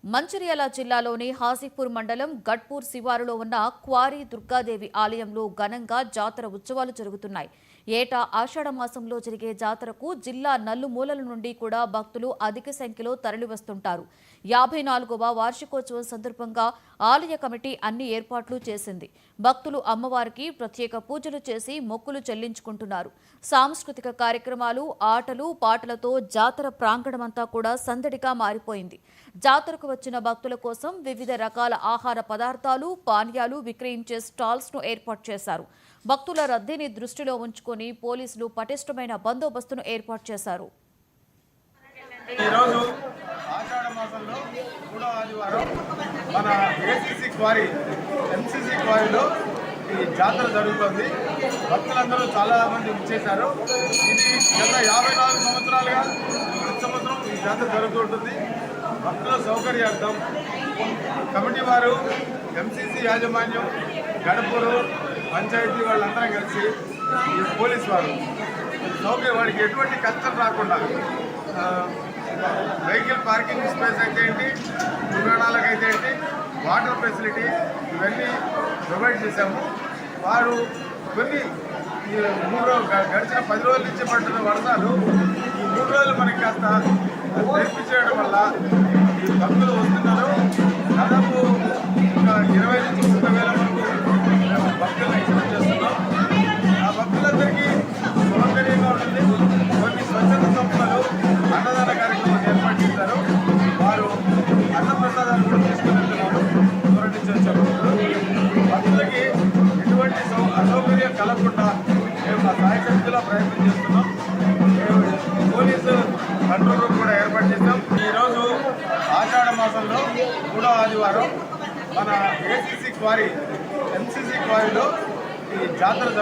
మంచిర్యాల జిల్లాలోని హాజీపూర్ మండలం గట్పూర్ శివారులో ఉన్న క్వారీ దుర్గాదేవి ఆలయంలో ఘనంగా జాతర ఉత్సవాలు జరుగుతున్నాయి. ఏటా ఆషాఢ మాసంలో జరిగే జాతరకు జిల్లా నలుమూలల నుండి కూడా భక్తులు అధిక సంఖ్యలో తరలివస్తుంటారు. 54వ వార్షికోత్సవం సందర్భంగా ఆలయ కమిటీ అన్ని ఏర్పాట్లు చేసింది. భక్తులు అమ్మవారికి ప్రత్యేక పూజలు చేసి మొక్కులు చెల్లించుకుంటున్నారు. సాంస్కృతిక కార్యక్రమాలు, ఆటలు, పాటలతో జాతర ప్రాంగణమంతా కూడా సందడిగా మారిపోయింది. జాతరకు వచ్చిన భక్తుల కోసం వివిధ రకాల ఆహార పదార్థాలు, పానీయాలు విక్రయించే స్టాల్స్ ను ఏర్పాటు చేశారు. భక్తుల రద్దీని దృష్టిలో ఉంచుకొని పోలీసులు పటిష్టమైన బందోబస్తును ఏర్పాటు చేశారు. ఈరోజు ఆషాఢ మాసంలో 3వ ఆదివారం మన ఏసీసీ క్వారీ ఎంసీసీ క్వారీలో ఈ జాతర జరుగుతుంది. భక్తులందరూ చాలా మంది వచ్చేశారు. ఇది గత 54 సంవత్సరాలుగా ప్రతి సంవత్సరం ఈ జాతర జరుగుతుంటుంది. భక్తుల సౌకర్యార్థం కమిటీ వారు, ఎంసీసీ యాజమాన్యం, గడపూరు పంచాయతీ వాళ్ళందరం కలిసి ఈ పోలీస్ వారు సౌకర్యం వాడికి ఎటువంటి కష్టం రాకుండా వెహికల్ పార్కింగ్ స్పేస్ అయితే ఏంటి, దుకాణాలకు అయితే ఏంటి, వాటర్ ఫెసిలిటీ ఇవన్నీ ప్రొవైడ్ చేశాము. వారు కొన్ని గడిచిన 10 రోజుల నుంచి పడుతున్న వర్షాలు ఈ 3 రోజులు మనకి కాస్త నేర్పించడం వల్ల ఈ భక్తులు వస్తున్నారు. దాదాపు ఒక 20 నుంచి 30 వేల వరకు భక్తులను ఎక్స్పెక్ట్ చేస్తున్నాం. ఆ భక్తులందరికీ సౌకర్యంగా ఉంటుంది. కొన్ని స్వచ్ఛత సంస్థలు అన్నదాన కార్యక్రమాలు ఏర్పాటు చేశారు. వారు అన్నప్రసాదాలు కూడా తీసుకువెళ్తున్నారు. దూరం నుంచి వచ్చే భక్తులకి ఎటువంటి అసౌకర్యం కలగకుండా మేము మా సాయశక్తిలో ప్రయత్నం చేస్తున్నాం. పోలీసు కంట్రోల్ రూమ్ కూడా ఏర్పాటు చేశాం. ఈరోజు ఆషాఢ మాసంలో 3వ ఆదివారం మన ఏసీసీ క్వారీ ఎంసీసీ క్వారీలో ఈ జాతర